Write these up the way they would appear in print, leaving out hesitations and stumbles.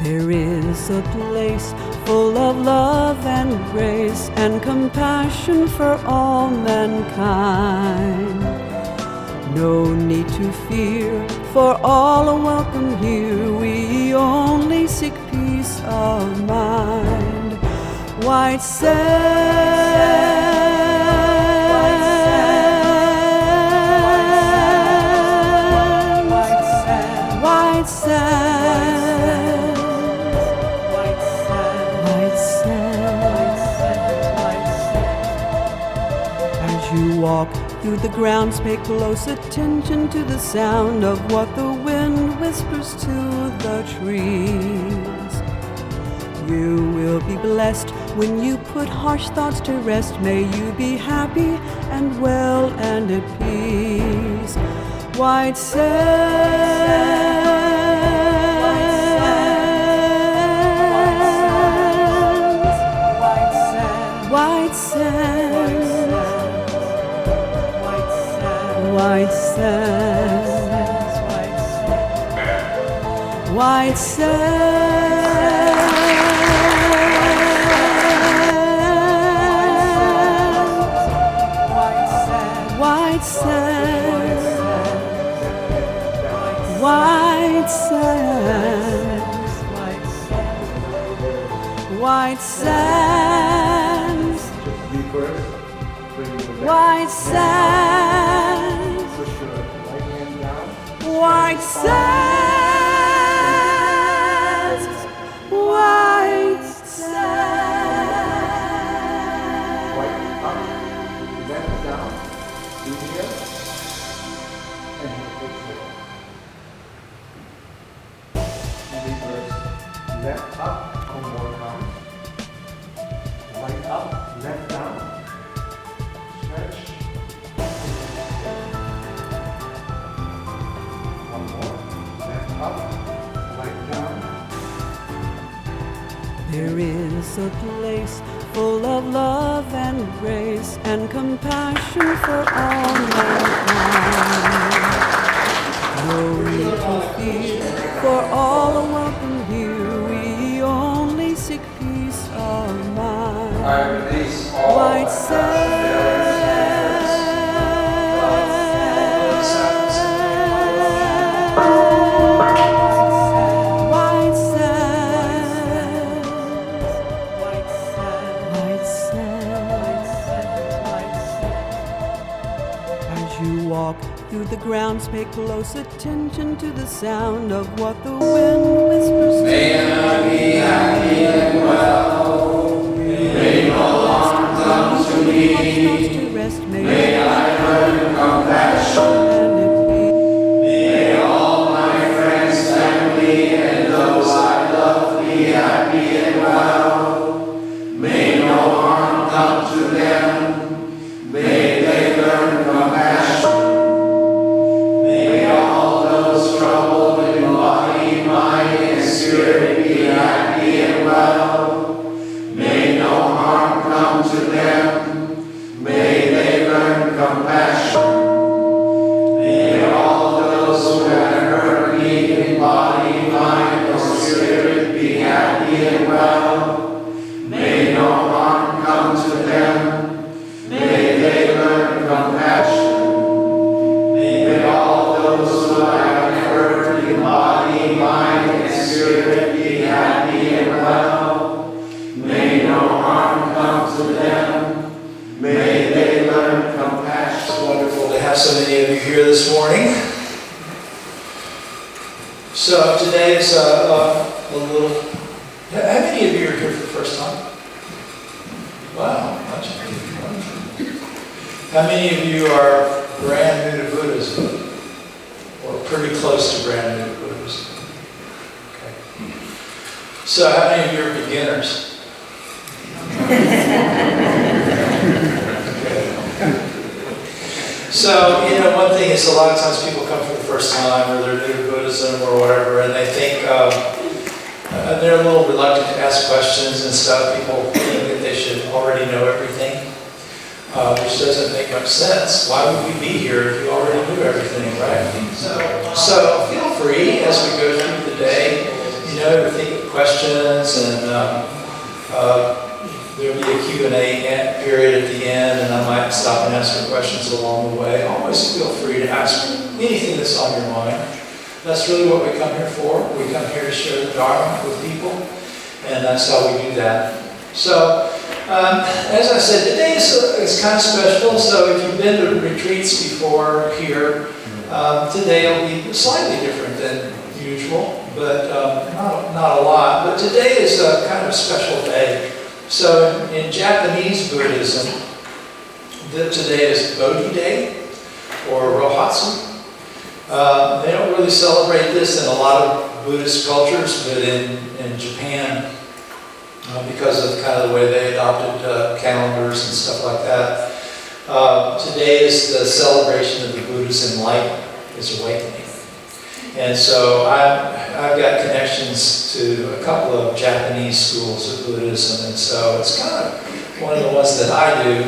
There is a place full of love and grace and compassion for all mankind. No need to fear, for all are welcome here. We only seek peace of mind. White sand, white sand, white sand, white sand, white sand. As you walk through the grounds, pay close attention to the sound of what the wind whispers to the trees. You will be blessed when you put harsh thoughts to rest. May you be happy and well and at peace. White sand, white sand, white sand, white sand, white sand. White sand, white sand, white sand, white sand, white sand, white Left up, one more time. Right up, left down. Stretch. One more. Left up, right down. There is a place full of love and grace and compassion for all mankind. No need to fear, for all are welcome here. We only seek peace of mind. White sand, white sand, white sand. As you walk through the grounds, pay close attention to the sound of what the wind whispers. May I be happy and well. May no harm come to me. May I learn compassion. May all my friends, family, and those I love be happy and well. May no harm come to them. May they learn compassion. Troubled in body, mind, and spirit be happy and well. May no harm come to them. May they learn compassion. May all those who have hurt me in body, mind, or spirit be happy and well. May no harm come to them. May they learn compassion. May all those who have body, mind, and spirit be happy and well. May no harm come to them. May they learn compassion. It's wonderful to have so many of you here this morning. So today is a little... How many of you are here for the first time? Wow, much of you. How many of you are brand new to Buddhism? Or pretty close to brand new to Buddhism? Okay. So how many of you are beginners? Okay. So, one thing is a lot of times people come for the first time or they're new to Buddhism or whatever, and they think they're a little reluctant to ask questions and stuff. People think that they should already know everything, which doesn't make much sense. Why would we be here if you already knew everything, right? So feel free as we go through the day, to think of questions questions, and there'll be a Q&A period at the end, and I might stop and answer questions along the way. Always feel free to ask anything that's on your mind. That's really what we come here for. We come here to share the Dharma with people, and that's how we do that. So, as I said, today is kind of special, so if you've been to retreats before here, today will be slightly different than usual, but not a lot. But today is a kind of special day. So in Japanese Buddhism, today is Bodhi Day, or Rohatsu. They don't really celebrate this in a lot of Buddhist cultures, but in Japan, because of kind of the way they adopted calendars and stuff like that, today is the celebration of the Buddha's enlightenment, his awakening. And so I've got connections to a couple of Japanese schools of Buddhism, and so it's kind of one of the ones that I do.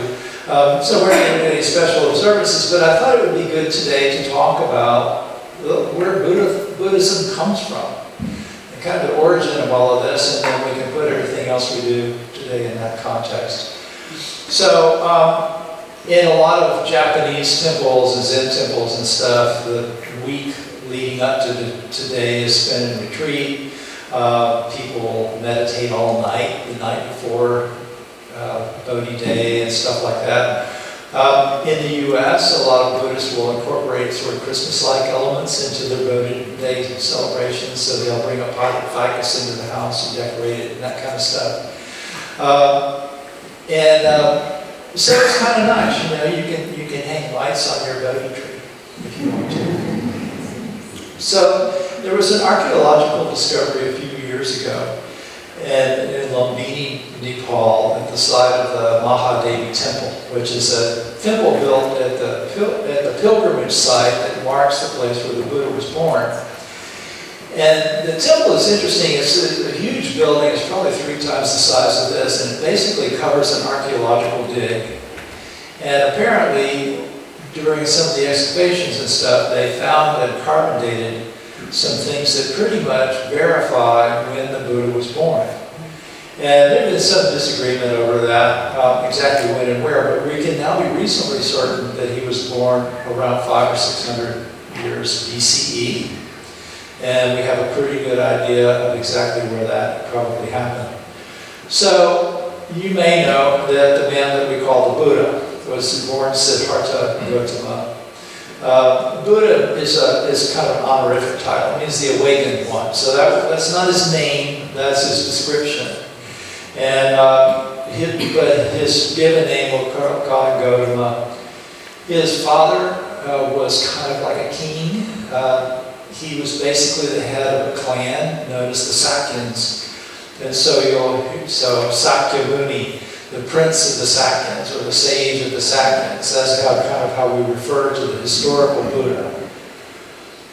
So we're not going to do any special observances, but I thought it would be good today to talk about where Buddhism comes from, and kind of the origin of all of this, and then we can put everything else we do today in that context. So in a lot of Japanese temples and Zen temples and stuff, the week leading up to today is spent in retreat. People meditate all night, the night before Bodhi Day and stuff like that. In the U.S., a lot of Buddhists will incorporate sort of Christmas-like elements into their Bodhi Day celebrations, so they'll bring a pot of ficus into the house and decorate it and that kind of stuff. So it's kind of nice, you know, you can hang lights on your Bodhi tree if you want to. So there was an archaeological discovery a few years ago in Lumbini, Nepal, at the site of the Maha Devi temple, which is a temple built at the pilgrimage site that marks the place where the Buddha was born. And the temple is interesting. It's a huge building. It's probably 3 times the size of this, and it basically covers an archaeological dig. And apparently, during some of the excavations and stuff, they found and carbon dated some things that pretty much verify when the Buddha was born. And there's been some disagreement over that, exactly when and where, but we can now be reasonably certain that he was born around 500 or 600 years BCE. And we have a pretty good idea of exactly where that probably happened. So you may know that the man that we call the Buddha was born Siddhartha Gautama. Buddha is kind of an honorific title. It means the awakened one. So that's not his name, that's his description. And but his given name, we'll call him Gautama. His father was kind of like a king. He was basically the head of a clan known as the Sakyans. And so Sakyamuni, the prince of the Sakyans, or the sage of the Sakyans, that's kind of how we refer to the historical Buddha.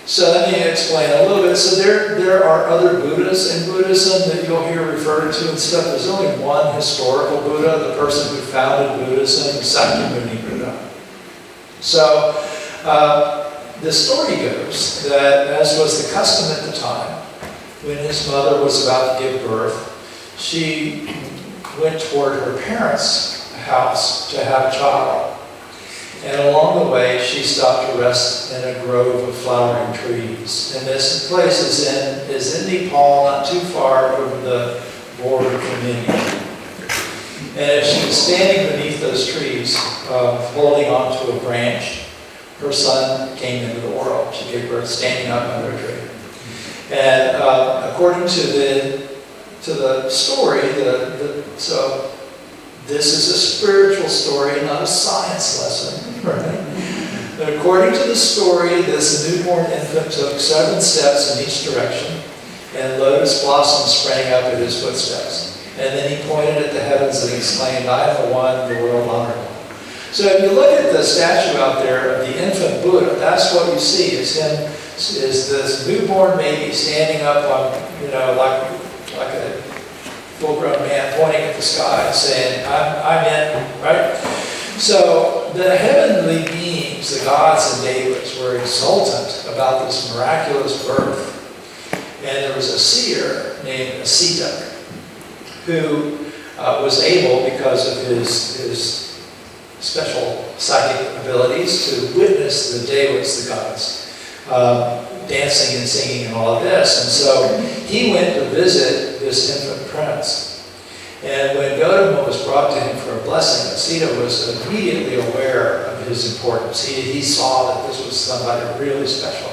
So let me explain a little bit. So there are other Buddhas in Buddhism that you'll hear referred to and stuff. There's only one historical Buddha, the person who founded Buddhism, Sakyamuni Buddha. So the story goes that, as was the custom at the time, when his mother was about to give birth, she went toward her parents' house to have a child. And along the way, she stopped to rest in a grove of flowering trees. And this place is in Nepal, not too far from the border from India. And as she was standing beneath those trees, holding onto a branch, her son came into the world. She gave birth standing up under a tree. And according to the story, so this is a spiritual story, not a science lesson, right? But according to the story, this newborn infant took 7 steps in each direction, and lotus blossoms sprang up at his footsteps. And then he pointed at the heavens and exclaimed, "I am the one the world honored." So if you look at the statue out there of the infant Buddha, that's what you see. Is this newborn baby standing up on, like a full-grown man pointing at the sky and saying, I'm in, right? So the heavenly beings, the gods and devas, were exultant about this miraculous birth. And there was a seer named Asita who was able, because of his special psychic abilities, to witness the Devas, the gods, dancing and singing and all of this. And so he went to visit this infant prince. And when Gautama was brought to him for a blessing, Asita was immediately aware of his importance. He saw that this was somebody really special.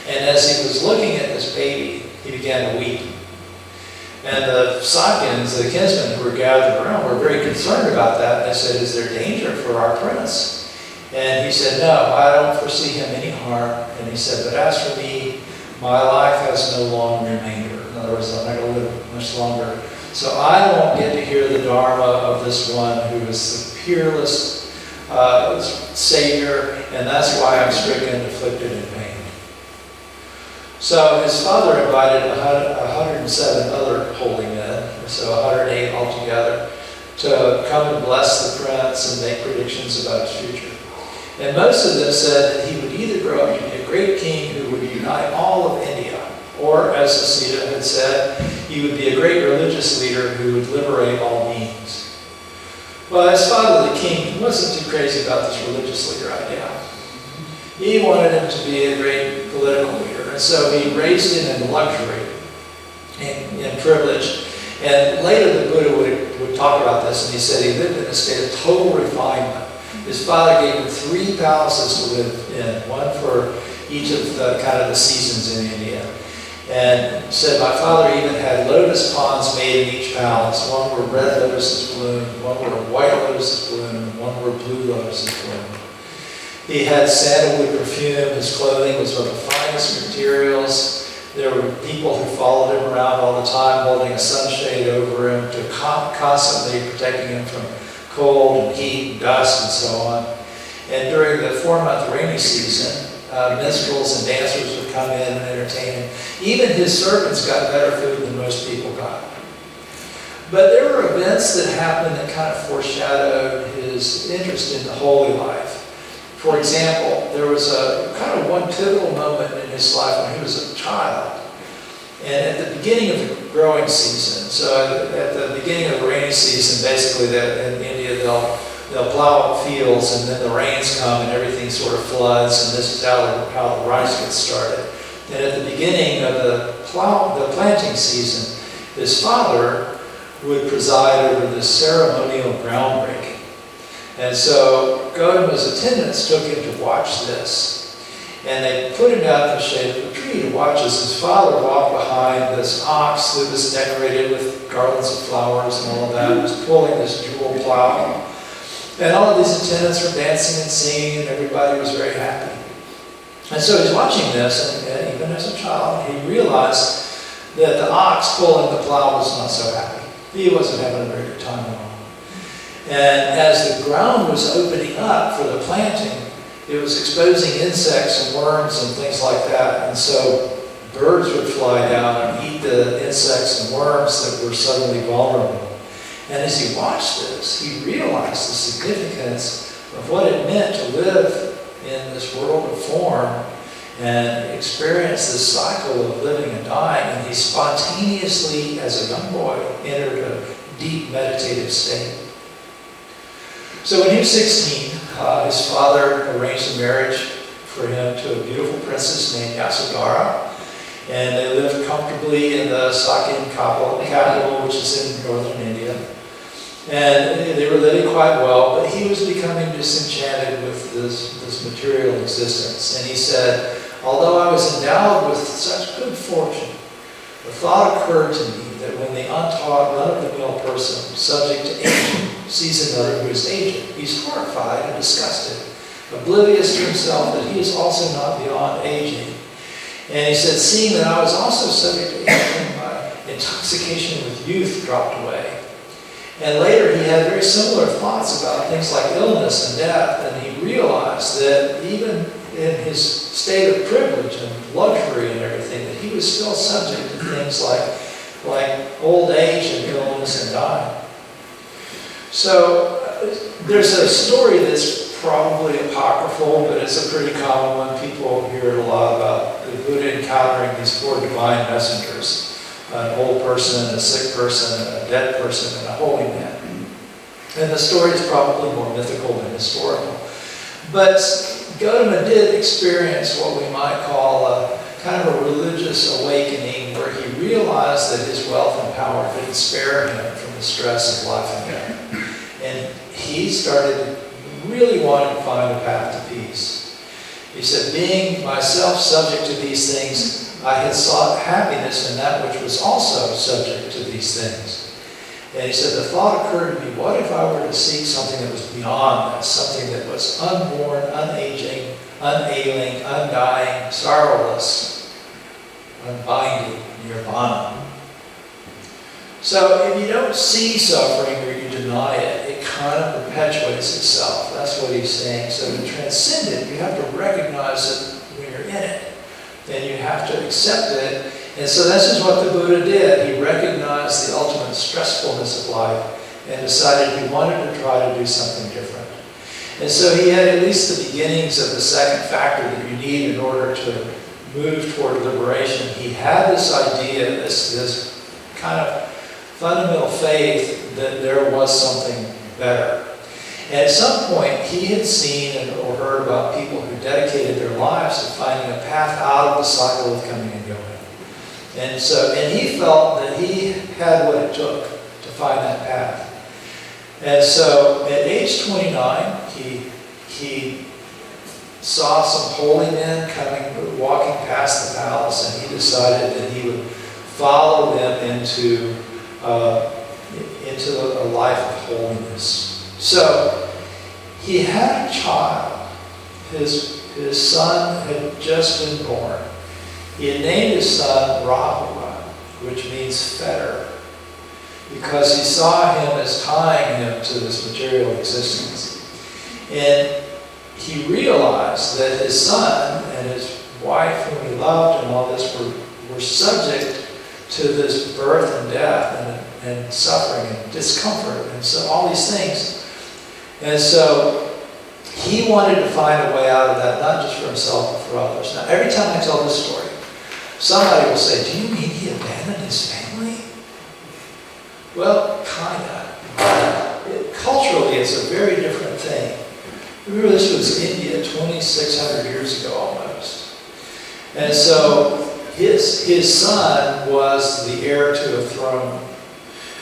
And as he was looking at this baby, he began to weep. And the Sakyans, the kinsmen who were gathered around, were very concerned about that. And they said, "Is there danger for our prince?" And he said, "No, I don't foresee him any harm." And he said, "But as for me, my life has no long remainder." In other words, I'm not going to live much longer. So I won't get to hear the Dharma of this one who is the peerless Savior, and that's why I'm stricken, afflicted, and pained. So his father invited 107 other holy men, so 108 altogether, to come and bless the prince and make predictions about his future. And most of them said that he would either grow up to be a great king who would unite all of India, or, as Asita had said, he would be a great religious leader who would liberate all beings. Well, his father, the king, wasn't too crazy about this religious leader idea. He wanted him to be a great political leader, and so he raised him in luxury and privilege. And later the Buddha would talk about this, and he said he lived in a state of total refinement. His father gave him 3 palaces to live in, one for each of the kind of the seasons in India. And said, my father even had lotus ponds made in each palace. One where red lotuses bloomed, one where white lotuses bloomed, one where blue lotuses bloomed. He had sandalwood perfume. His clothing was of the finest materials. There were people who followed him around all the time, holding a sunshade over him, to constantly protecting him from cold and heat and dust and so on. And during the 4-month rainy season, minstrels and dancers would come in and entertain him. Even his servants got better food than most people got. But there were events that happened that kind of foreshadowed his interest in the holy life. For example, there was a kind of one pivotal moment in his life when he was a child. And at the beginning of the growing season, so at the beginning of the rainy season, basically in India they'll plow up fields, and then the rains come and everything sort of floods, and this is how the rice gets started. And at the beginning of the planting season, his father would preside over this ceremonial groundbreaking. And so Gautama's attendants took him to watch this. And they put him down in the shade of a tree to watch as his father walked behind this ox that was decorated with garlands of flowers and all of that. He was pulling this jewel plow. And all of these attendants were dancing and singing, and everybody was very happy. And so he's watching this, and even as a child, he realized that the ox pulling the plow was not so happy. He wasn't having a very good time at all. And as the ground was opening up for the planting, it was exposing insects and worms and things like that. And so birds would fly down and eat the insects and worms that were suddenly vulnerable. And as he watched this, he realized the significance of what it meant to live in this world of form and experience this cycle of living and dying. And he spontaneously, as a young boy, entered a deep meditative state. So when he was 16, his father arranged a marriage for him to a beautiful princess named Yasodhara. And they lived comfortably in the Sakyan capital, which is in northern India. And they were living quite well, but he was becoming disenchanted with this material existence. And he said, although I was endowed with such good fortune, the thought occurred to me that when the untaught, run-of-the-mill person, subject to aging, sees another who is aged, he's horrified and disgusted, oblivious to himself that he is also not beyond aging. And he said, seeing that I was also subject to aging, my intoxication with youth dropped away. And later he had very similar thoughts about things like illness and death, and he realized that even in his state of privilege and luxury and everything, that he was still subject to things like old age and illness and dying. So there's a story that's probably apocryphal, but it's a pretty common one. People hear it a lot about the Buddha encountering these four divine messengers, an old person, a sick person, a dead person, and a holy man. And the story is probably more mythical than historical. But Gautama did experience what we might call a kind of a religious awakening, where he realized that his wealth and power didn't spare him from the stress of life and death. And he started really wanting to find a path to peace. He said, being myself subject to these things, I had sought happiness in that which was also subject to these things. And he said, the thought occurred to me, what if I were to seek something that was beyond that, something that was unborn, unaging, unailing, undying, sorrowless, unbinding, nirvana. So if you don't see suffering or you deny it, it kind of perpetuates itself. That's what he's saying. So to transcend it, you have to recognize it when you're in it. Then you have to accept it. And so this is what the Buddha did. He recognized the ultimate stressfulness of life and decided he wanted to try to do something different. And so he had at least the beginnings of the second factor that you need in order to move toward liberation. He had this idea, this kind of fundamental faith that there was something better. And at some point, he had seen or heard about people who dedicated their lives to finding a path out of the cycle of coming and going. And he felt that he had what it took to find that path. And so at age 29, he saw some holy men walking past the palace, and he decided that he would follow them into a life of holiness. So he had a child. His son had just been born. He had named his son Rahula, which means fetter, because he saw him as tying him to this material existence. And he realized that his son and his wife, whom he loved and all this, were subject to this birth and death and suffering and discomfort and so all these things. And so he wanted to find a way out of that, not just for himself but for others. Now, every time I tell this story, somebody will say, do you mean he abandoned his family? Well, kind of. Culturally, it's a very different thing. Remember, this was India 2,600 years ago almost. And so his son was the heir to a throne.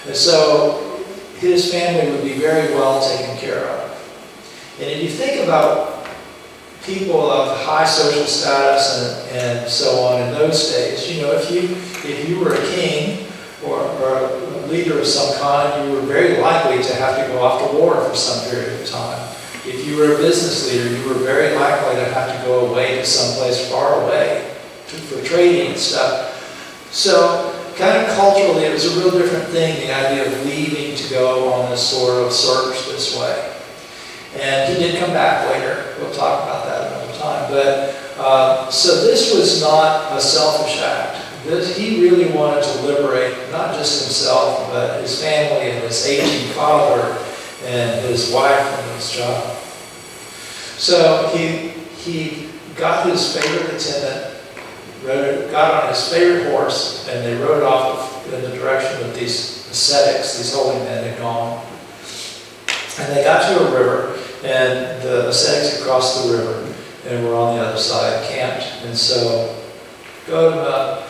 And so his family would be very well taken care of. And if you think about people of high social status and so on in those days, you know, if you were a king or a leader of some kind, you were very likely to have to go off to war for some period of time. If you were a business leader, you were very likely to have to go away to someplace far away for trading and stuff. So kind of culturally, it was a real different thing, the idea of leaving to go on this sort of search this way. And he did come back later. We'll talk about that another time. But so this was not a selfish act. He really wanted to liberate not just himself, but his family and his aging father and his wife and his child. So he got his favorite attendant, got on his favorite horse, and they rode off in the direction that these ascetics, these holy men, had gone. And they got to a river, and the ascetics had crossed the river and were on the other side, camped. And so Gautama,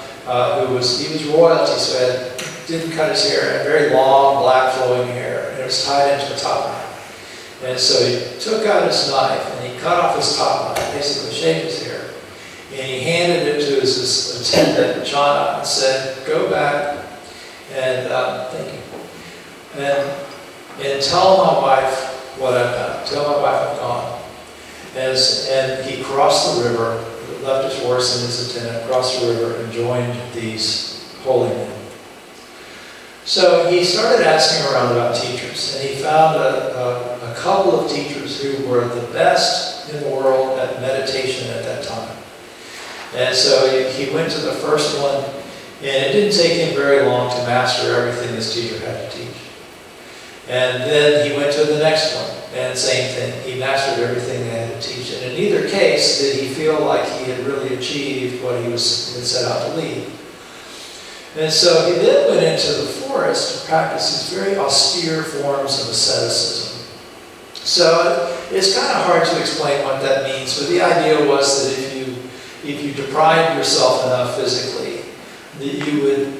he was royalty, so he didn't cut his hair, had very long, black flowing hair, and it was tied into a top knot. And so he took out his knife and he cut off his top knot, basically shaved his hair. And he handed it to his attendant, Jana, and said, go back and thank you. And tell my wife what I've done. Tell my wife I've gone. And he crossed the river, left his horse and his attendant, crossed the river and joined these holy men. So he started asking around about teachers, and he found a couple of teachers who were the best in the world at meditation at that time. And so he went to the first one, and it didn't take him very long to master everything this teacher had to teach. And then he went to the next one, and same thing. He mastered everything they had to teach. And in either case did he feel like he had really achieved what he had set out to lead. And so he then went into the forest to practice these very austere forms of asceticism. So it's kind of hard to explain what that means, but the idea was that if you deprived yourself enough physically, that you would,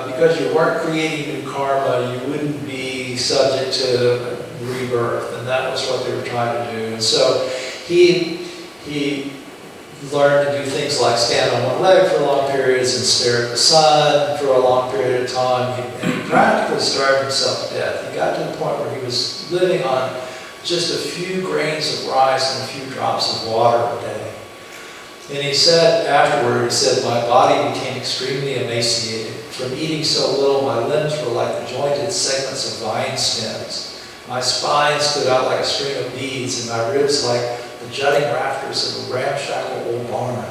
because you weren't creating new karma, you wouldn't be subject to rebirth, and that was what they were trying to do. And so he learned to do things like stand on one leg for long periods and stare at the sun for a long period of time, and he practically starved himself to death. He got to the point where he was living on just a few grains of rice and a few drops of water a day. And he said afterward, my body became extremely emaciated. From eating so little, my limbs were like the jointed segments of vine stems. My spine stood out like a string of beads, and my ribs like the jutting rafters of a ramshackle old barn.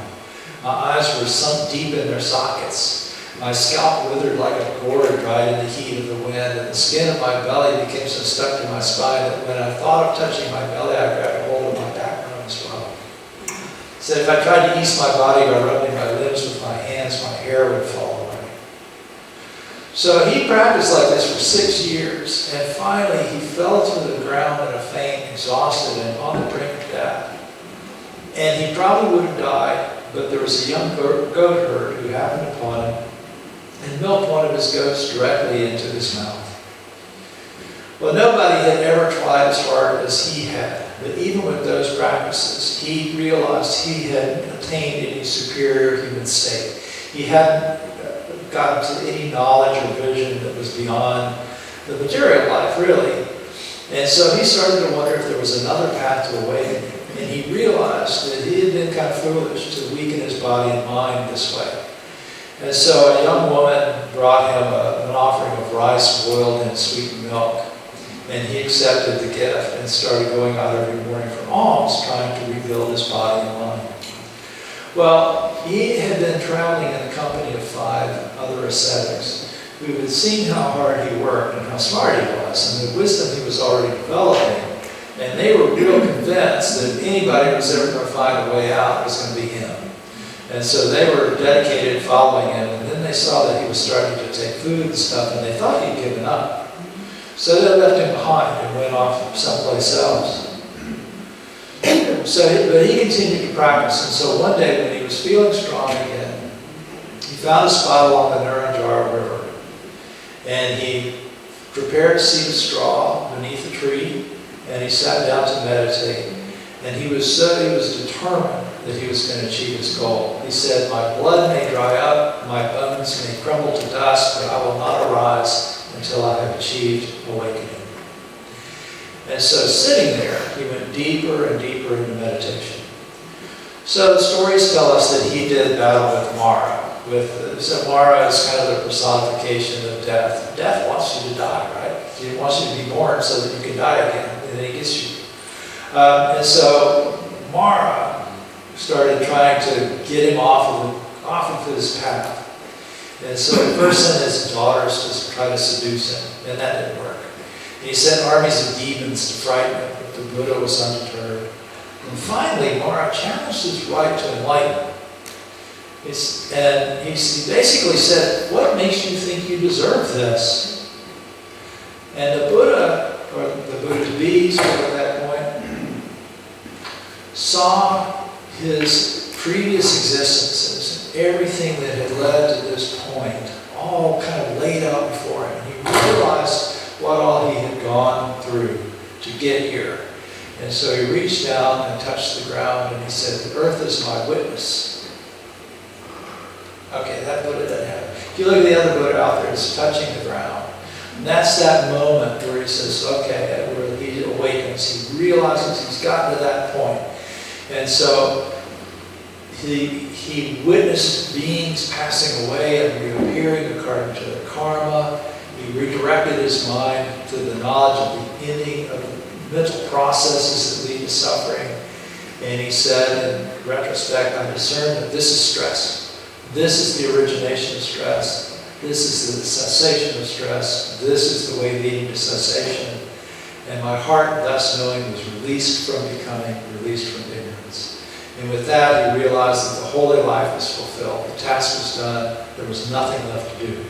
My eyes were sunk deep in their sockets. My scalp withered like a gourd dried in the heat of the wind, and the skin of my belly became so stuck to my spine that when I thought of touching my belly, I grabbed hold of my backbone as well. He said if I tried to ease my body by rubbing my limbs with my hands, my hair would fall away. So he practiced like this for 6 years, and finally he fell to the ground in a faint, exhausted and on the brink of death. And he probably would have died, but there was a young goat herd who happened upon him and milked one of his goats directly into his mouth. Well, nobody had ever tried as hard as he had, but even with those practices, he realized he hadn't attained any superior human state. He hadn't gotten to any knowledge or vision that was beyond the material life, really. And so he started to wonder if there was another path to awakening. And he realized that he had been kind of foolish to weaken his body and mind this way. And so a young woman brought him an offering of rice boiled in sweetened milk. And he accepted the gift and started going out every morning for alms, trying to rebuild his body and mind. Well, he had been traveling in the company of 5 other ascetics who had seen how hard he worked and how smart he was and the wisdom he was already developing. And they were real convinced that if anybody was ever going to find a way out, it was going to be him. And so they were dedicated following him. And then they saw that he was starting to take food and stuff, and they thought he'd given up. So they left him behind and went off someplace else. But he continued to practice, and so one day when he was feeling strong again, he found a spot along the Naranjara River, and he prepared a seat of straw beneath a tree, and he sat down to meditate, and he was determined that he was going to achieve his goal. He said, my blood may dry up, my bones may crumble to dust, but I will not arise until I have achieved awakening. And so sitting there, he went deeper and deeper into meditation. So the stories tell us that he did battle with Mara. So Mara is kind of the personification of death. Death wants you to die, right? He wants you to be born so that you can die again, and then he gets you. And so Mara started trying to get him off of his path. And so he first sent his daughters to try to seduce him, and that didn't work. And he sent armies of demons to frighten him, but the Buddha was undeterred. And finally, Mara challenged his right to enlightenment. And he basically said, what makes you think you deserve this? And the Buddha, or the Buddha-to-be at that point, saw his previous existences, everything that had led to this point, all kind of laid out before him. He realized what all he had gone through to get here. And so he reached down and touched the ground, and he said, the earth is my witness. Okay, that Buddha doesn't have it. If you look at the other Buddha out there, it's touching the ground. And that's that moment where he says, okay, where he awakens. He realizes he's gotten to that point. And so he witnessed beings passing away and reappearing according to their karma. He redirected his mind to the knowledge of the ending of the mental processes that lead to suffering. And he said, in retrospect, I discerned that this is stress. This is the origination of stress. This is the cessation of stress. This is the way leading to cessation. And my heart, thus knowing, was released from becoming, released from ignorance. And with that, he realized that the holy life was fulfilled. The task was done. There was nothing left to do.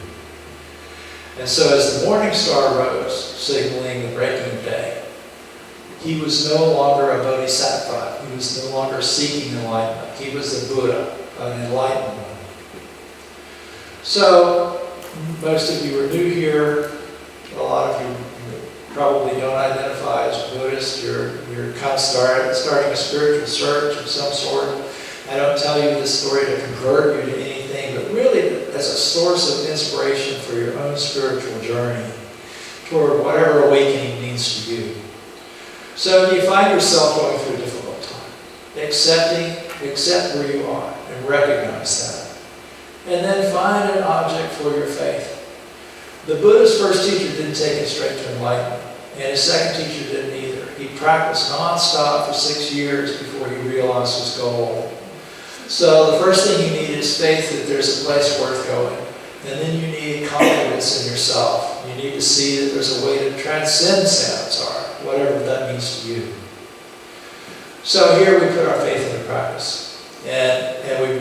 And so as the morning star rose, signaling the breaking of day, he was no longer a bodhisattva. He was no longer seeking enlightenment. He was the Buddha, an enlightened one. So, most of you are new here. A lot of you probably don't identify as Buddhist. You're kind of starting a spiritual search of some sort. I don't tell you this story to convert you to anything, but really as a source of inspiration for your own spiritual journey toward whatever awakening means to you. So if you find yourself going through a difficult time, accept where you are and recognize that. And then find an object for your faith. The Buddha's first teacher didn't take him straight to enlightenment, and his second teacher didn't either. He practiced non-stop for 6 years before he realized his goal. So the first thing you need is faith that there's a place worth going. And then you need confidence in yourself. You need to see that there's a way to transcend samsara, whatever that means to you. So here we put our faith into practice. And we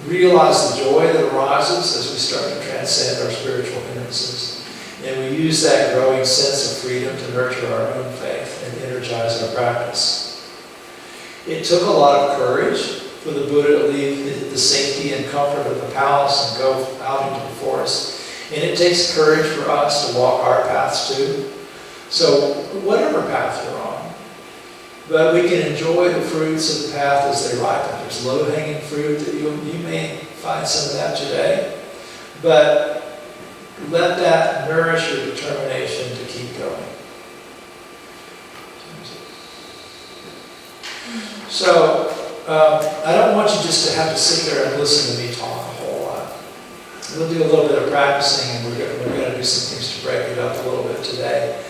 realize the joy that arises as we start to transcend our spiritual hindrances. And we use that growing sense of freedom to nurture our own faith and energize our practice. It took a lot of courage for the Buddha to leave the safety and comfort of the palace and go out into the forest. And it takes courage for us to walk our paths too. So whatever path you're on, but we can enjoy the fruits of the path as they ripen. There's low-hanging fruit that you may find some of that today, but let that nourish your determination to keep going. So, I don't want you just to have to sit there and listen to me talk a whole lot. We'll do a little bit of practicing, and we're going to do some things to break it up a little bit today.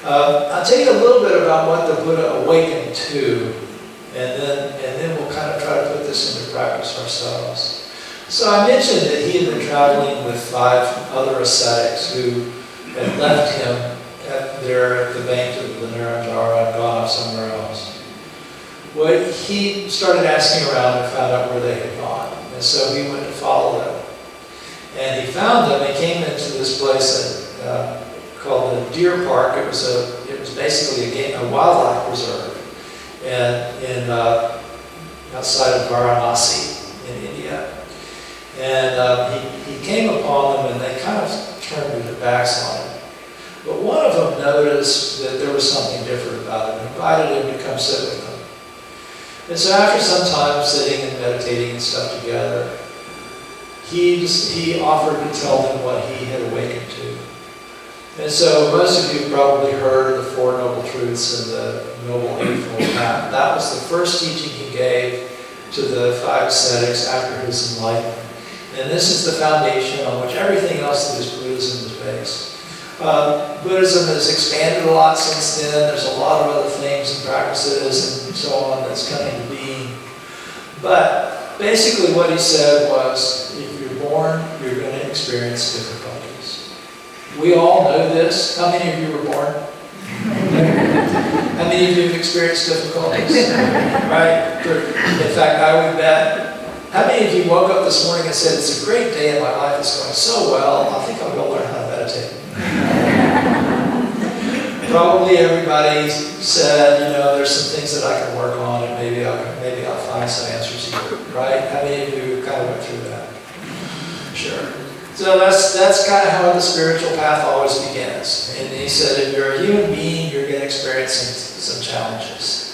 I'll tell you a little bit about what the Buddha awakened to, and then we'll kind of try to put this into practice ourselves. So I mentioned that he had been traveling with 5 other ascetics who had left him at the bank of the Naranjara and gone off somewhere else. Well, he started asking around and found out where they had gone, and so he went to follow them. And he found them. He came into this place that called the Deer Park. It was basically a wildlife reserve, and outside of Varanasi in India. And he came upon them, and they kind of turned their backs on him. But one of them noticed that there was something different about him, invited him to come sit with them. And so after some time sitting and meditating and stuff together, he offered to tell them what he had awakened to. And so most of you have probably heard of the Four Noble Truths and the Noble Eightfold Path. That was the first teaching he gave to the 5 ascetics after his enlightenment. And this is the foundation on which everything else that is Buddhism is based. Buddhism has expanded a lot since then. There's a lot of other things and practices and so on that's come into being. But basically what he said was, if you're born, you're going to experience difficulties. We all know this. How many of you were born? How many of you have experienced difficulties? Right? In fact, I would bet. How many of you woke up this morning and said, it's a great day and my life is going so well, I think I'll go learn how to meditate. Probably everybody said, there's some things that I can work on and maybe I'll find some answers here, right? How many of you kind of went through that? Sure. So that's kind of how the spiritual path always begins. And he said, if you're a human being, you're going to experience some challenges.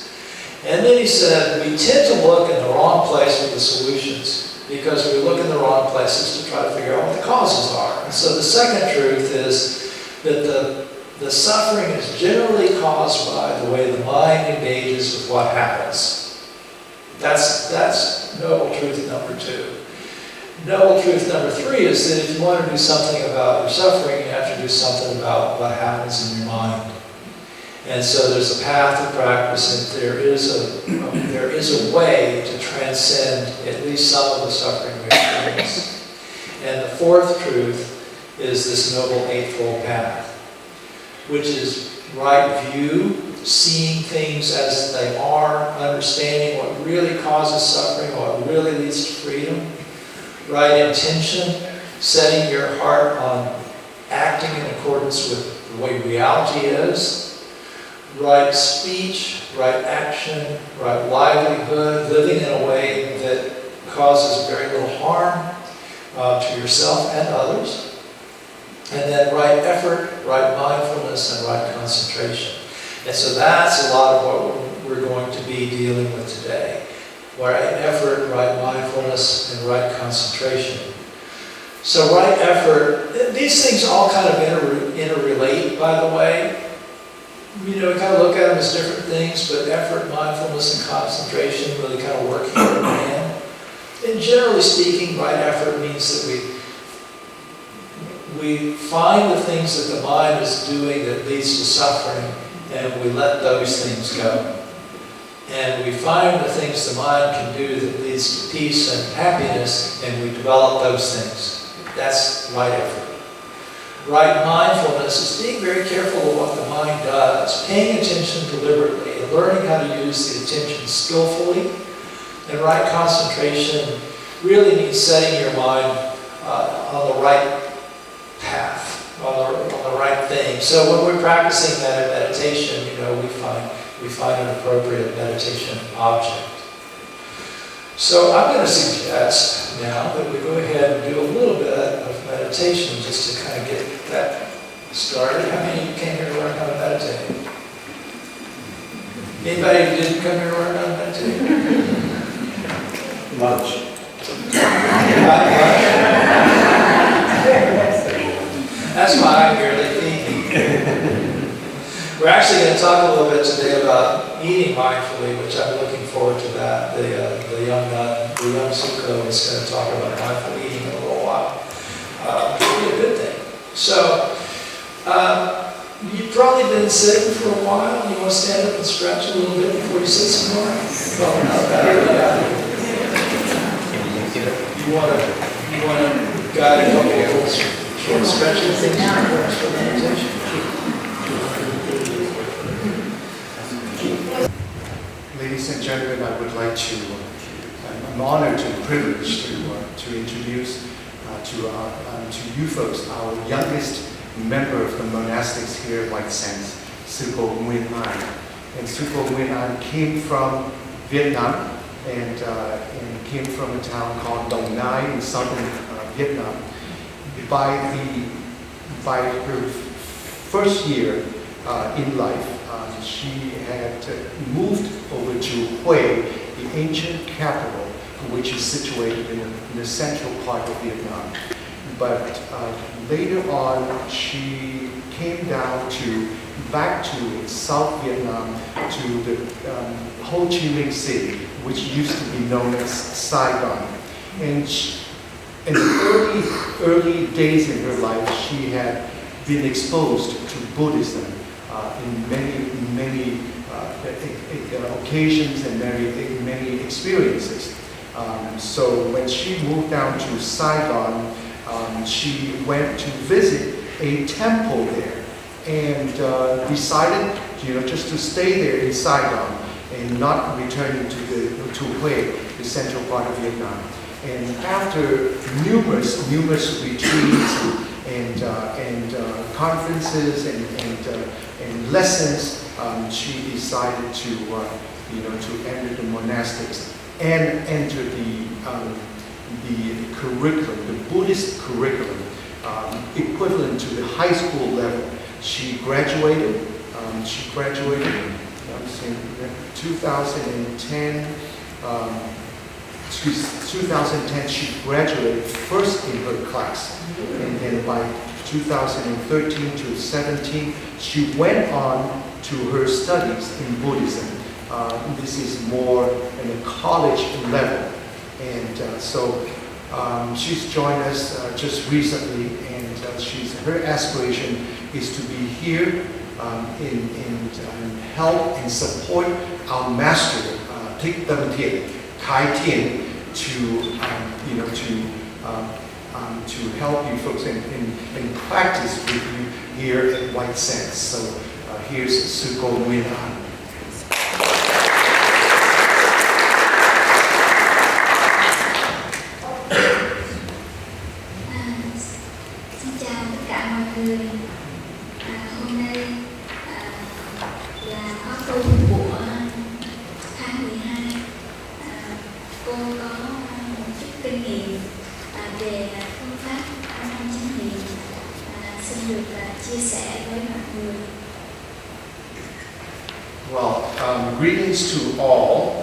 And then he said, we tend to look in the wrong place for the solutions because we look in the wrong places to try to figure out what the causes are. And so the second truth is that the suffering is generally caused by the way the mind engages with what happens. That's noble truth number 2. Noble truth number 3 is that if you want to do something about your suffering, you have to do something about what happens in your mind. And so there's a path of practice, and there is a way to transcend at least some of the suffering we experience. And the 4th truth is this Noble Eightfold Path, which is right view, seeing things as they are, understanding what really causes suffering, what really leads to freedom, right intention, setting your heart on acting in accordance with the way reality is, right speech, right action, right livelihood, living in a way that causes very little harm to yourself and others, and then right effort, right mindfulness, and right concentration. And so that's a lot of what we're going to be dealing with today. Right effort, right mindfulness, and right concentration. So right effort, these things all kind of interrelate, by the way. You know, we kind of look at them as different things, but effort, mindfulness, and concentration really kind of work hand in hand. And generally speaking, right effort means that we find the things that the mind is doing that leads to suffering, and we let those things go. And we find the things the mind can do that leads to peace and happiness, and we develop those things. That's right effort. Right mindfulness is being very careful of what the mind does, paying attention deliberately, and learning how to use the attention skillfully. And right concentration really means setting your mind on the right path, on the right thing. So when we're practicing that in meditation, you know, we find an appropriate meditation object. So I'm going to suggest now that we go ahead and do a little bit of meditation just to kind of get that started. How many of you came here to learn how to meditate? Anybody who didn't come here to learn how to meditate? Lunch. That's why I'm barely thinking. We're actually going to talk a little bit today about eating mindfully, which I'm looking forward to that. The young nun, the young Sukho, is going to talk about mindful eating in a little while. It'll be a good thing. So, you've probably been sitting for a while. You want to stand up and stretch a little bit before you sit some more? Probably not a bad idea. You want to guide a couple of little short stretching things for meditation? Ladies and gentlemen, I would like to, I'm honored and privileged to introduce to you folks our youngest member of the monastics here at White Sands, Sukho Nguyen An. And Sukho Nguyen An came from Vietnam and came from a town called Dong Nai in southern Vietnam. By her first year in life, she had moved over to Hue, the ancient capital, which is situated in the central part of Vietnam. But later on, she came down back to South Vietnam, to the Ho Chi Minh City, which used to be known as Saigon. And in the early days in her life, she had been exposed to Buddhism in many occasions and many experiences. So when she moved down to Saigon, she went to visit a temple there and decided, just to stay there in Saigon and not returning to Hue, the central part of Vietnam. And after numerous retreats and conferences and lessons, she decided to enter the monastics and enter the curriculum, the Buddhist curriculum, equivalent to the high school level. She graduated. In 2010. 2010, she graduated first in her class, and then by 2013 to 17, she went on to her studies in Buddhism. This is more in a college level, and so she's joined us just recently, and her aspiration is to be here and help and support our master, Thích Tâm Thiện, Khai Thiện, to to help you folks in practice with you here at White Sands. So here's Sư cô Nguyên An. Xin chào tất cả mọi người. Hôm nay là khóa tu của tháng 12. Cô có một chút kinh nghiệm về phương pháp năm chánh niệm xin được chia sẻ với mọi người. Well, greetings to all.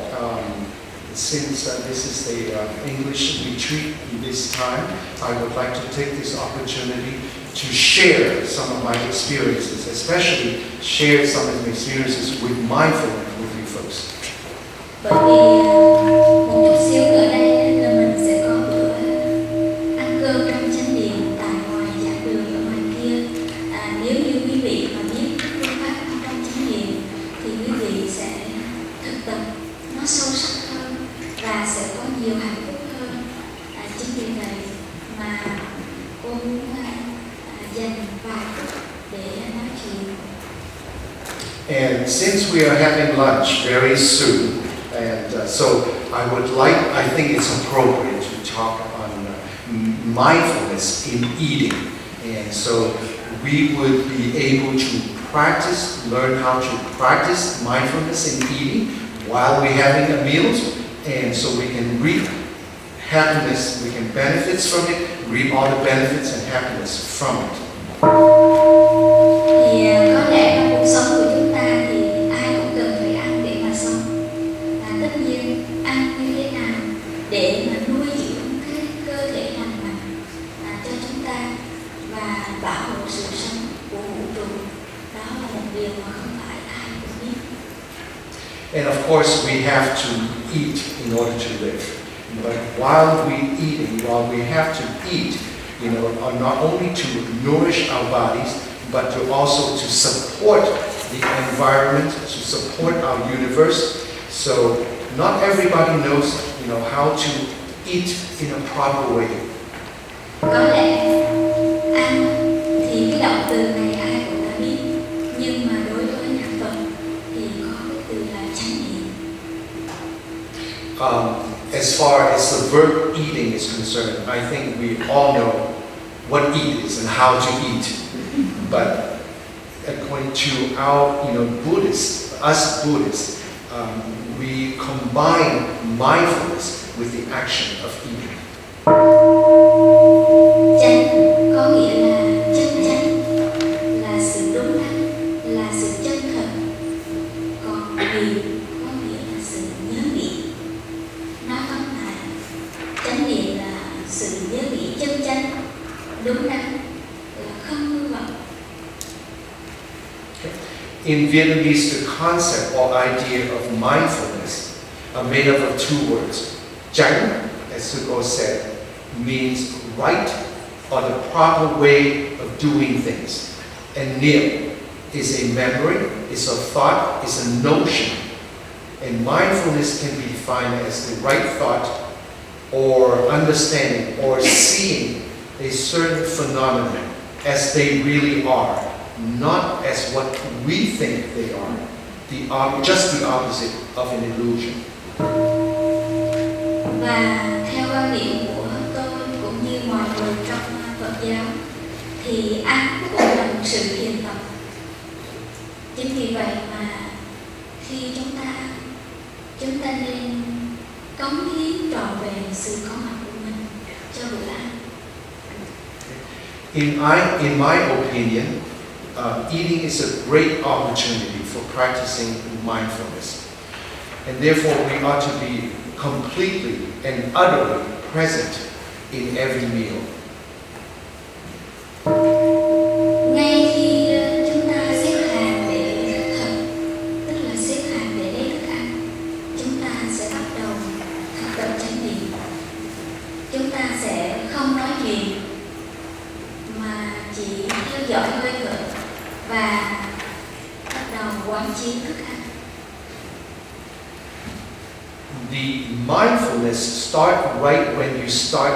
Since this is the English retreat this time, I would like to take this opportunity to share some of my experiences, especially share some of my experiences with mindfulness with you folks. Bởi vì một chút xíu ở đây là mình sẽ có bữa ăn cơm trong chánh điện tại ngoài giảng đường ở ngoài kia. Nếu như quý vị mà biết cái phương pháp trong chánh điện thì quý vị sẽ thực tập nó sâu sắc hơn và sẽ có nhiều hạnh phúc hơn. Chính vì vậy mà cô muốn dành vài phút để nói chuyện. And since we are having lunch very soon, and so I think it's appropriate to talk on mindfulness in eating. And so we would be able to learn how to practice mindfulness in eating while we're having a meal. And so we can reap happiness, we can benefits from it, reap all the benefits and happiness from it. Thì có lẽ trong cuộc sống của chúng ta thì ai cũng cần phải ăn để mà sống. Tất nhiên ăn như thế nào để mà nuôi dưỡng cái cơ thể lành mạnh cho chúng ta và bảo hộ sự sống của vũ trụ, đó là một điều mà không phải ai cũng biết. And of course we have to eat in order to live. But while we're eating, while we have to eat, not only to nourish our bodies, but to also to support the environment, to support our universe. So not everybody knows, how to eat in a proper way. Có lẽ ăn thì cái động từ này ai cũng đã biết, nhưng mà đối với nhà Phật thì có cái từ là chánh niệm. As far as the verb eating is concerned, I think we all know what eat is and how to eat. But according to our, us Buddhists, we combine mindfulness with the action of eating. Chánh có nghĩa là chân chánh, là sự đúng đắn, là sự chân thật. Còn niệm có nghĩa là sự nhớ nghĩ. Nói tóm lại, chánh niệm là sự nhớ nghĩ chân chánh, đúng đắn, là không hư vọng. In Vietnamese, the concept or idea of mindfulness are made up of two words. Chánh, as Sư cô said, means right or the proper way of doing things. And niệm is a memory, is a thought, is a notion. And mindfulness can be defined as the right thought or understanding or seeing a certain phenomenon as they really are, not as what we think they are, just the opposite of an illusion. Và theo quan điểm của tôi cũng như mọi người trong Phật giáo thì ăn cũng là một sự thiền tập. Chính vì vậy mà khi chúng ta nên cống hiến trọn vẹn sự có mặt của mình cho bữa ăn. In my opinion, eating is a great opportunity for practicing mindfulness. And therefore we ought to be completely and utterly present in every meal. Ngay khi chúng ta xếp hàng để thực tập, tức là xếp hàng để lấy thức ăn, chúng ta sẽ bắt đầu thực tập chánh niệm. Chúng ta sẽ không nói chuyện mà chỉ theo dõi hơi thở và bắt đầu quán chiếu thức ăn. The mindfulness start right when you start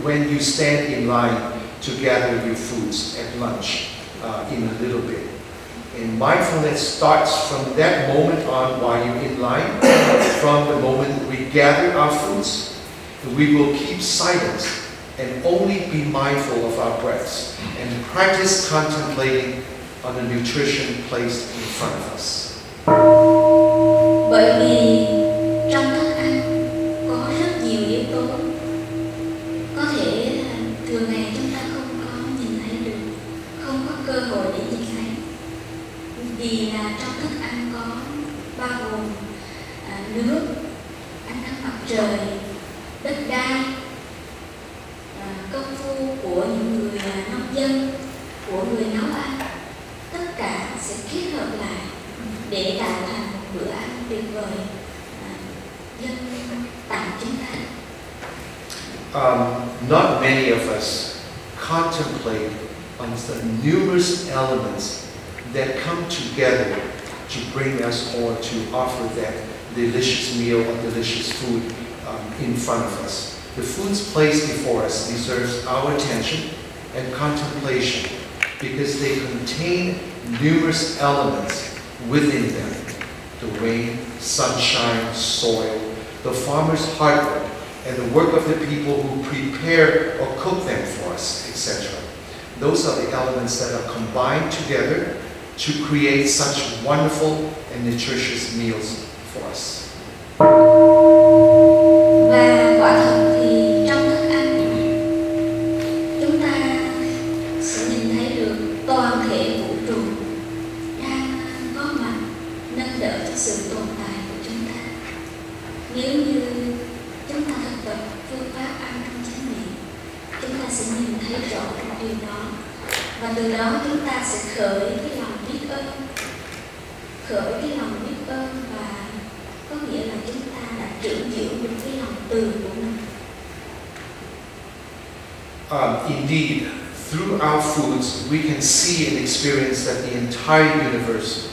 when you stand in line to gather your foods at lunch in a little bit. And mindfulness starts from that moment on while you're in line, from the moment we gather our foods. We will keep silence and only be mindful of our breaths and practice contemplating on the nutrition placed in front of us. Bởi vì trong thức ăn có rất nhiều yếu tố, có thể là thường ngày chúng ta không có nhìn thấy được, không có cơ hội để nhìn thấy. Vì là trong thức ăn có bao gồm nước, ánh nắng mặt trời, đất đai, công phu của những người nông dân, của người nấu ăn, tất cả sẽ kết hợp lại để tạo thành một bữa ăn tuyệt vời dâng tặng chúng ta. Not many of us contemplate on the numerous elements that come together to bring us or to offer that delicious meal or delicious food in front of us. The foods placed before us deserves our attention and contemplation because they contain numerous elements within them. The rain, sunshine, soil, the farmer's hard work, and the work of the people who prepare or cook them for us, etc. Those are the elements that are combined together to create such wonderful and nutritious meals for us. Và quả thật thì trong thức ăn chúng ta sẽ nhìn thấy được toàn thể vũ trụ đang có mặt nâng đỡ cho sự tồn tại của chúng ta. Nếu như chúng ta thực tập phương pháp ăn trong chánh niệm, chúng ta sẽ nhìn thấy rõ điều đó, và từ đó chúng ta sẽ khởi cái lòng biết ơn, và có nghĩa là chúng ta đã trưởng dưỡng được cái lòng từ của mình. Indeed, through our foods, we can see and experience that the entire universe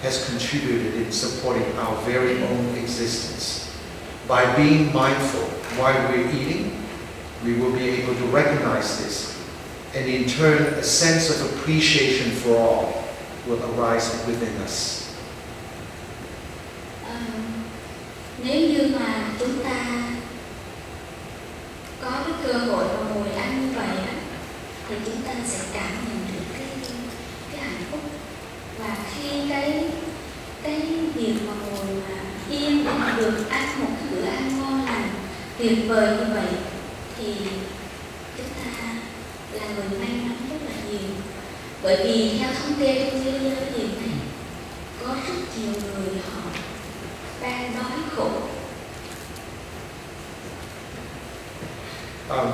has contributed in supporting our very own existence. By being mindful while we're eating, we will be able to recognize this, and in turn, a sense of appreciation for all will arise within us. Nếu như mà chúng ta có cái cơ hội mà ngồi ăn như vậy á, thì chúng ta sẽ cảm nhận được cái hạnh phúc, và khi cái việc mà ngồi mà yên để được ăn một cái bữa ăn ngon lành tuyệt vời như vậy thì chúng ta là người may mắn rất là nhiều. Bởi vì theo thống kê trên thế giới hiện nay có rất nhiều người họ đang đói khổ.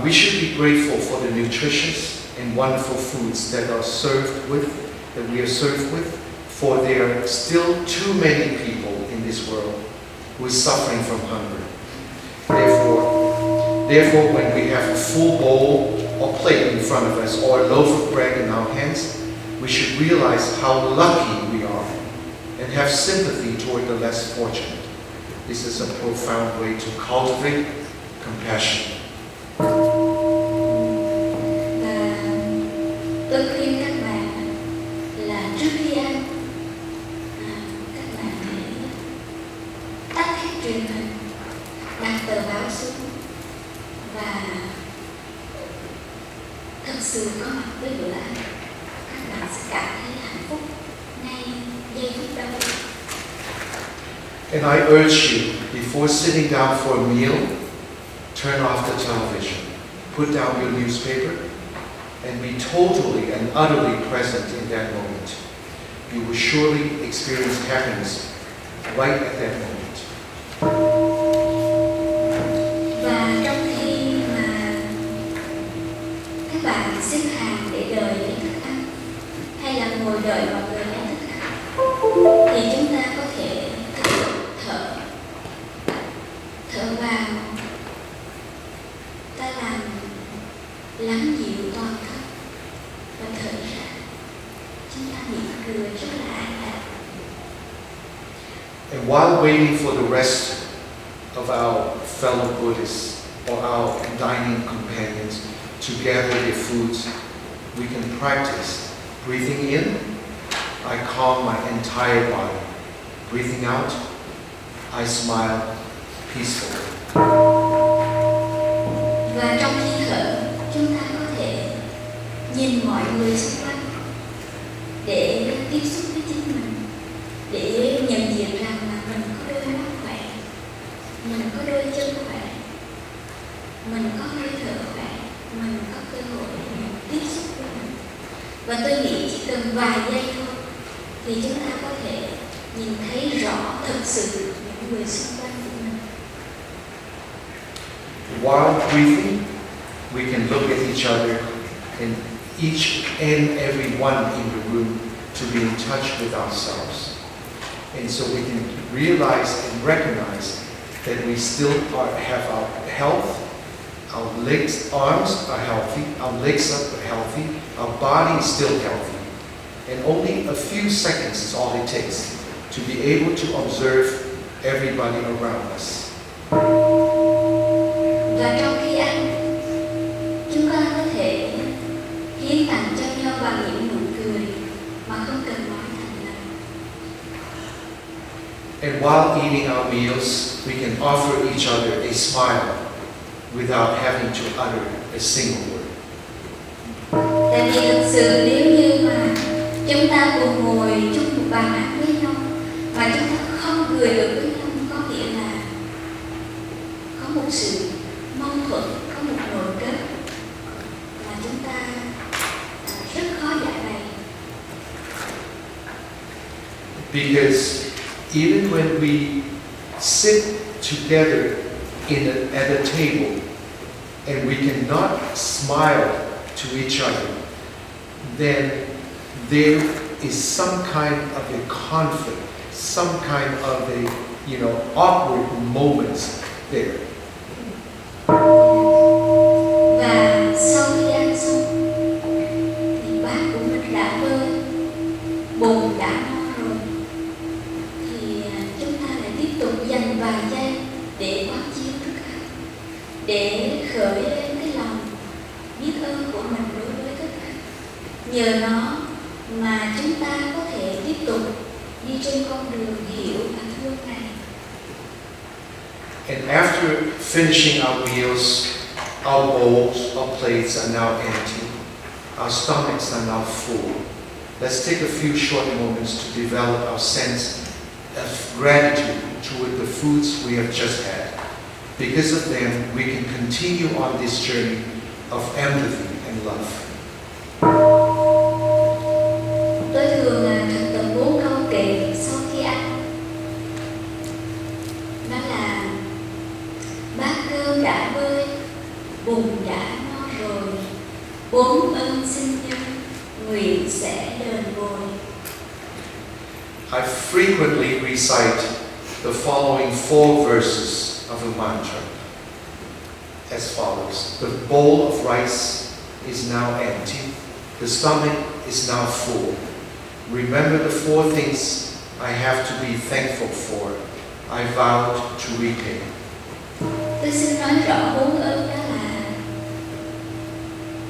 We should be grateful for the nutritious and wonderful foods that we are served with, for there are still too many people in this world who are suffering from hunger. Therefore, when we have a full bowl or plate in front of us or a loaf of bread in our hands, we should realize how lucky we are and have sympathy toward the less fortunate. This is a profound way to cultivate compassion. Và tôi khuyên các bạn là trước khi ăn, các bạn hãy tắt hết truyền hình, đặt tờ báo xuống và thật sự có mặt với bữa ăn. Các bạn sẽ cảm thấy hạnh phúc ngay giây phút đó. And I urge you, before sitting down for a meal, turn off the television, put down your newspaper, and be totally and utterly present in that moment. You will surely experience happiness right at that moment. Và trong khi mà các bạn xếp hàng để đợi lấy thức ăn, hay là ngồi đợi mọi người lấy thức ăn, thì chúng ta có thể thở vào, ta làm lắng dịu toàn thân, và thở ra, chúng ta mỉm cười rất là an lạc. And while waiting for the rest of our fellow Buddhists or our dining companions to gather their foods, we can practice breathing in. I calm my entire body. Breathing out, I smile peacefully. Và trong khi thở, chúng ta có thể nhìn mọi người xung quanh để tiếp xúc với chính mình, để nhận diện rằng là mình có đôi mắt khỏe, mình có đôi chân khỏe, mình có hơi thở khỏe, mình có cơ hội để tiếp xúc với mình. Và tôi nghĩ chỉ cần vài giây thôi thì chúng ta có thể nhìn thấy rõ thực sự những người xung quanh của mình. While breathing, we can look at each other, and each and every one in the room to be in touch with ourselves. And so we can realize and recognize that we still have our health, our legs, arms are healthy, our legs are healthy, our body is still healthy. And only a few seconds is all it takes to be able to observe everybody around us. Và trong khi ăn, chúng ta có thể hiến tặng cho nhau bằng những nụ cười mà không cần nói thành lời. And while eating our meals, we can offer each other a smile without having to utter a single word. Tại vì thực sự nếu như mà chúng ta cùng ngồi chung một bàn ăn với nhau mà chúng ta không cười được với nhau, có nghĩa là có một sự mâu thuẫn, có một nỗi trách mà chúng ta rất khó giải bày. Because even when we sit together at a table and we cannot smile to each other, then there is some kind of a conflict, some kind of a, awkward moments there. Và sau khi ăn xong thì bát của mình đã bơi, bụng đã no rồi, thì chúng ta lại tiếp tục dành vài giây để quán chiếu thức ăn, để khởi lên cái lòng biết ơn của mình đối với thức ăn. Nhờ nó mà chúng ta có thể tiếp tục đi trên con đường hiểu và thương này. And after finishing our meals, our bowls, our plates are now empty. Our stomachs are now full. Let's take a few short moments to develop our sense of gratitude toward the foods we have just had. Because of them, we can continue on this journey of empathy and love. Tôi thường thực tập 4 câu kệ sau khi ăn. Đó là bát cơm đã bơi, bụng đã no rồi, 4 ơn xin nhân, nguyện sẽ đền bồi. I frequently recite the following 4 verses of a mantra as follows. The bowl of rice is now empty. The stomach is now full. Remember the 4 things I have to be thankful for. I vowed to repay. Tôi xin nói rõ 4 ơn đó là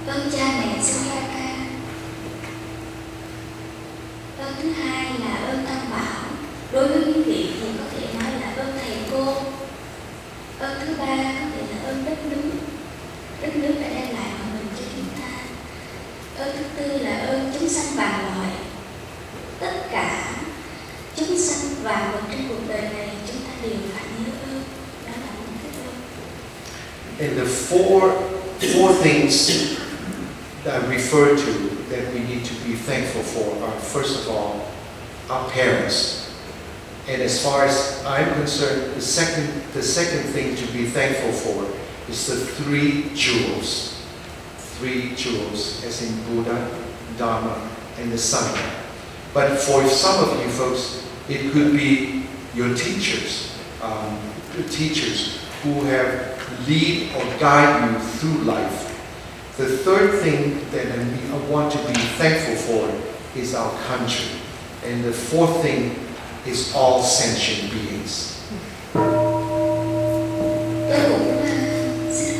ơn cha mẹ sinh ra ta, ơn thứ hai là ơn tam bảo, đối với quý vị thì có thể nói là ơn thầy cô, ơn thứ ba có thể là ơn đất nước đã đem lại hòa bình cho chúng ta, ơn thứ tư là ơn chúng sanh vạn loại. Tất cả chúng sanh vạn vật trên cuộc đời này chúng ta đều phải nhớ ơn. Đó là một cái ơn. And the four things that I refer to that we need to be thankful for are, first of all, our parents. And as far as I'm concerned, the second thing to be thankful for is the 3 jewels. 3 jewels, as in Buddha, Dharma, and the Sangha. But for some of you folks, it could be your teachers, who have lead or guide you through life. The third thing that I want to be thankful for is our country. And the fourth thing is all sentient beings. Tôi cũng xin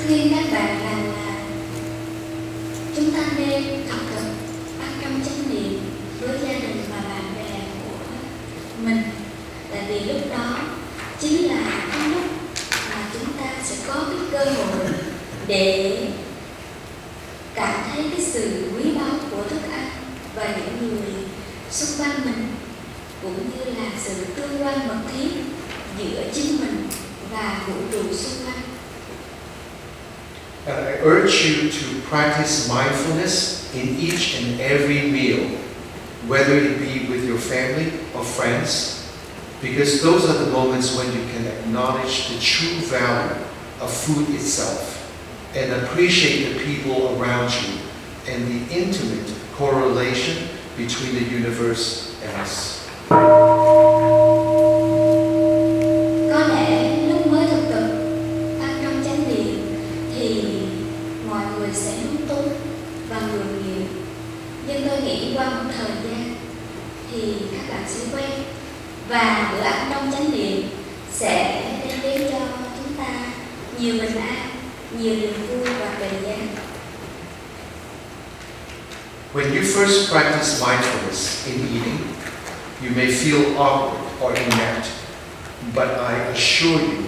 để cảm thấy cái sự quý báu của thức ăn và những người xung quanh mình, cũng như là sự tương quan mật thiết giữa chính mình và vũ trụ xung quanh. I urge you to practice mindfulness in each and every meal, whether it be with your family or friends, because those are the moments when you can acknowledge the true value of food itself and appreciate the people around you and the intimate correlation between the universe and us. Có lẽ lúc mới thực tập ăn trong chánh niệm thì mọi người sẽ lúng túng và ngượng nghịu, nhưng tôi nghĩ qua một thời gian thì các bạn sẽ quen, và bữa ăn trong chánh niệm sẽ đem đến cho chúng ta nhiều bình an, nhiều niềm vui và bình an. When you first practice mindfulness in eating, you may feel awkward or inept, but I assure you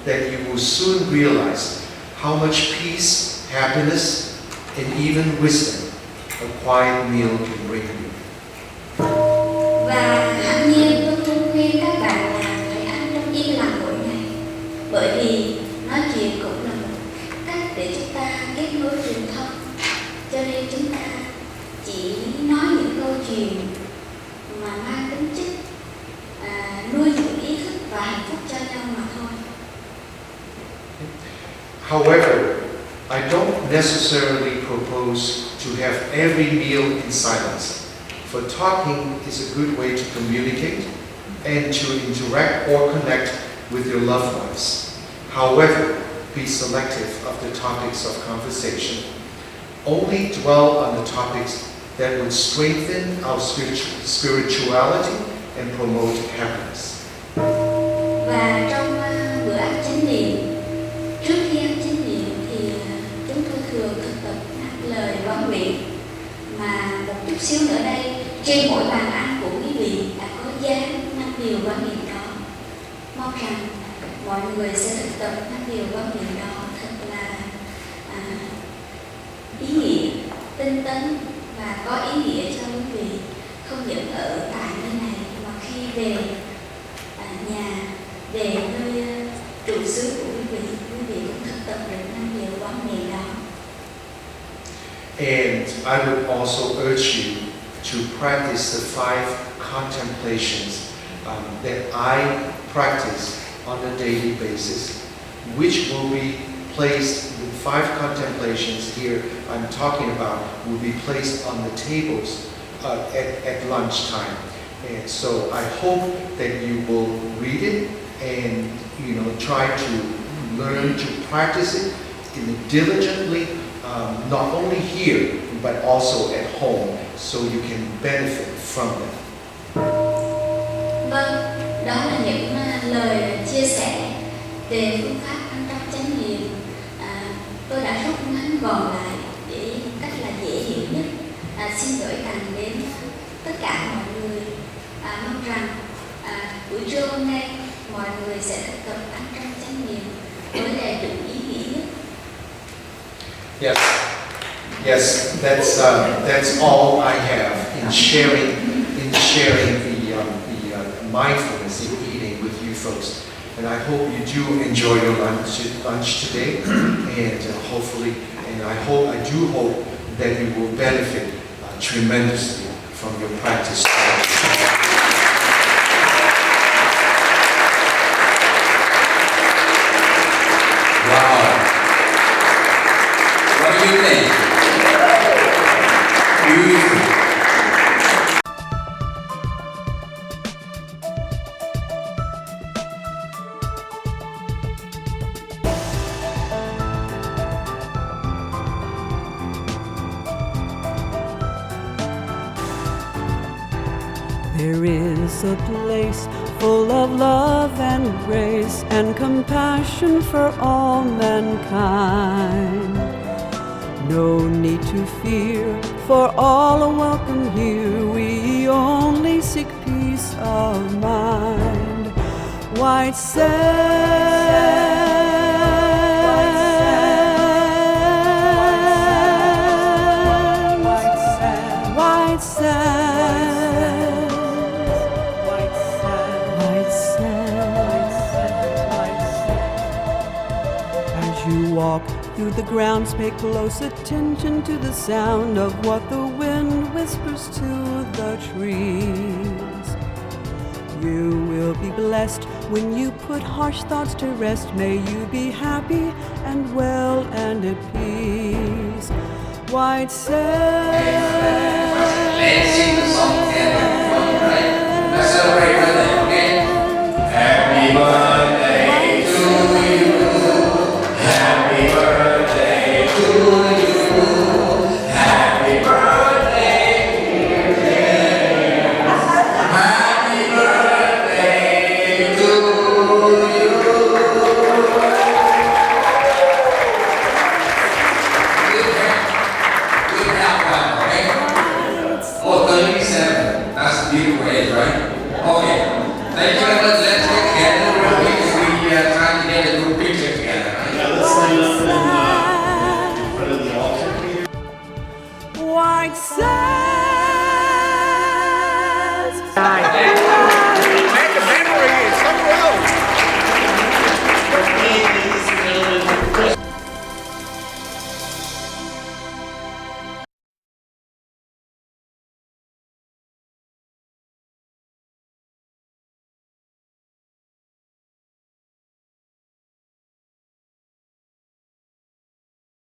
that you will soon realize how much peace, happiness, and even wisdom a quiet meal can bring you. Và hẳn nhiên tôi không khuyên các bạn là phải ăn trong im lặng mỗi ngày, bởi vì nói chuyện cũng là một cách để chúng ta kết nối truyền thông, cho nên chúng ta chỉ nói những câu chuyện mà mang tính chất nuôi dưỡng ý thức và hạnh phúc cho nhau mà thôi. However, I don't necessarily propose to have every meal in silence, for talking is a good way to communicate and to interact or connect with your loved ones. However, be selective of the topics of conversation. Only dwell on the topics that would strengthen our spirituality and promote happiness. Và trong bữa ăn chánh niệm, trước khi ăn chánh niệm thì chúng tôi thường thực tập ngắt lời quán nguyện, mà một chút xíu nữa đây trên mỗi bàn ăn của quý vị đã có dán 5 điều quán niệm đó. Mong rằng mọi người sẽ thực tập 5 điều quán niệm đó thật là ý nghĩa, tinh tấn và có ý nghĩa cho quý vị, không những ở tại nơi này mà khi về nhà, về nơi trụ xứ của quý vị cũng thực tập được 5 điều quán niệm đó. And I would also urge you to practice the 5 contemplations that I practice on a daily basis, which will be placed, the 5 contemplations here I'm talking about will be placed on the tables at lunchtime. And so I hope that you will read it and try to learn to practice it diligently, not only here but also at home, so you can benefit from them. Vâng, đó là những lời chia sẻ về phương pháp ăn trong chánh niệm. Tôi đã rút ngắn gọn lại để cách là dễ hiểu nhất. Xin gửi tặng đến tất cả mọi người. Mong rằng buổi trưa hôm nay mọi người sẽ thực tập ăn trong chánh niệm với đầy đủ ý nghĩa nhất. Yes, that's all I have in sharing the mindfulness in eating with you folks. And I hope you do enjoy your lunch today, and hopefully, and I do hope that you will benefit tremendously from your practice. Wow. What do you think? Beautiful. There is a place full of love and grace and compassion for all mankind. No need to fear, for all are welcome here. We only seek peace of mind. White sand, white sand. As you walk through the grounds, pay close attention to the sound of what the wind whispers to the trees. You will be blessed when you put harsh thoughts to rest. May you be happy and well and at peace. White sand. Let's sing the song together. Right? Let's celebrate birthday, okay? Happy birthday to you. Happy birthday to you. Happy birthday, dear James. Happy birthday to you. Good outcome, okay? Oh, 37. That's a beautiful age, right? Okay. Thank you very much. Let's get together real quick as we try to get a group picture together. Right? Yeah, let's line up in front of the altar here. White sands.